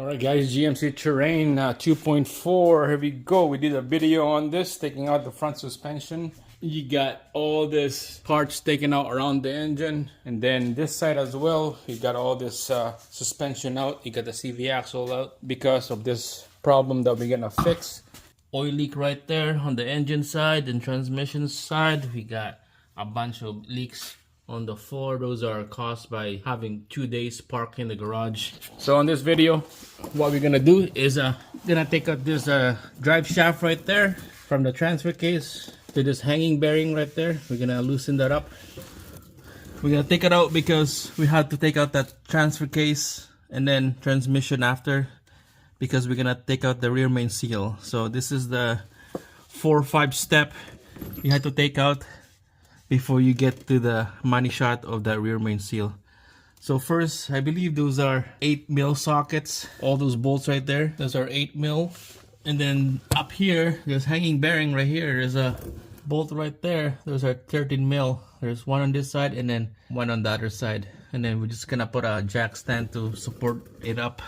Alright guys, GMC Terrain 2.4, here we go. We did a video on this, taking out the front suspension. You got all this parts taken out around the engine, and then this side as well, you got all this suspension out. You got the CV axle out because of this problem that we're gonna fix. Oil leak right there on the engine side and transmission side. We got a bunch of leaks on the floor. Those are caused by having 2 days parked in the garage. So on this video, what we're gonna do is gonna take out this drive shaft right there from the transfer case to this hanging bearing right there. We're gonna loosen that up. We're gonna take it out because we had to take out that transfer case and then transmission after, because we're gonna take out the rear main seal. So this is the 4 or 5 step you had to take out before you get to the money shot of that rear main seal. So first, I believe those are 8mm sockets. All those bolts right there, those are 8mm. And then up here, there's hanging bearing right here. There's a bolt right there. Those are 13mm. There's one on this side and then one on the other side. And then we're just gonna put a jack stand to support it up.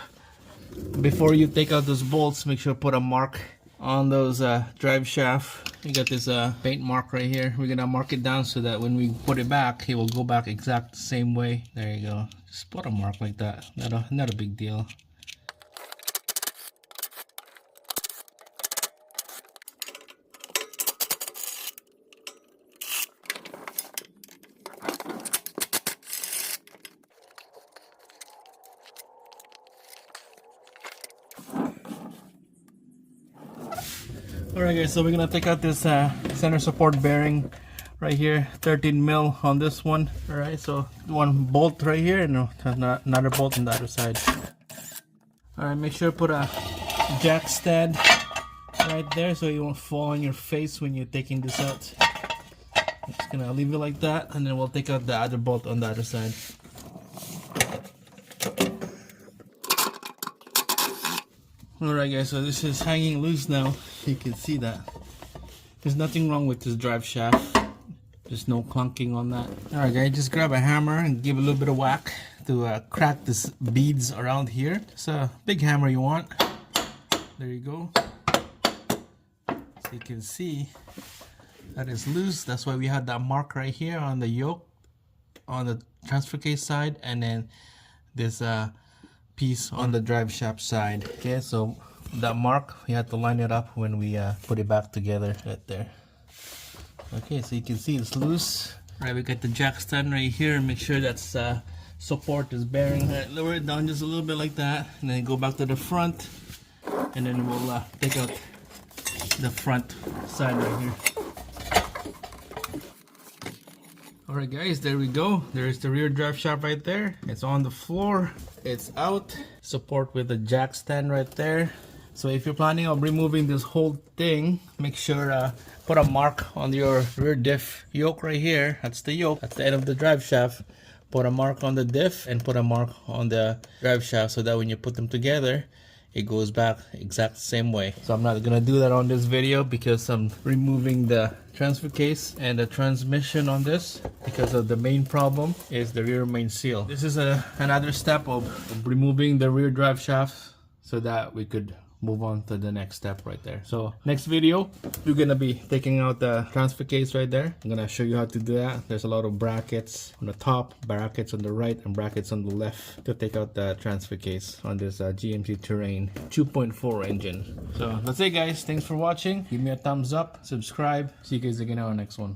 Before you take out those bolts, make sure to put a mark on those drive shaft. You got this paint mark right here. We're gonna mark it down so that when we put it back, it will go back exact same way. There you go. Just put a mark like that. Not a big deal. Alright guys, so we're gonna take out this center support bearing right here, 13mm on this one. Alright, so one bolt right here and another bolt on the other side. Alright, make sure to put a jack stand right there so you won't fall on your face when you're taking this out. I'm just gonna leave it like that, and then we'll take out the other bolt on the other side. Alright guys, so this is hanging loose now. You can see that. There's nothing wrong with this drive shaft. There's no clunking on that. Alright guys, just grab a hammer and give a little bit of whack to crack this beads around here. It's a big hammer you want. There you go. So you can see that is loose. That's why we had that mark right here on the yoke, on the transfer case side, and then this piece on the drive shaft side. Okay, so that mark, we had to line it up when we put it back together right there. Okay, so you can see it's loose. Right, we got the jack stand right here. Make sure that's support is bearing. Right, lower it down just a little bit like that, and then go back to the front, and then we'll take out the front side right here. Alright guys, there we go. There's the rear drive shaft right there. It's on the floor. It's out. Support with the jack stand right there. So if you're planning on removing this whole thing, make sure put a mark on your rear diff yoke right here. That's the yoke. That's the end of the drive shaft. Put a mark on the diff and put a mark on the drive shaft so that when you put them together, it goes back exact same way. So I'm not gonna do that on this video because I'm removing the transfer case and the transmission on this, because of the main problem is the rear main seal. This is another step of removing the rear drive shaft so that we could move on to the next step right there. So next video, we're gonna be taking out the transfer case right there. I'm gonna show you how to do that. There's a lot of brackets on the top, brackets on the right, and brackets on the left to take out the transfer case on this GMC Terrain 2.4 engine. So that's it guys, thanks for watching. Give me a thumbs up, subscribe. See you guys again on our next one.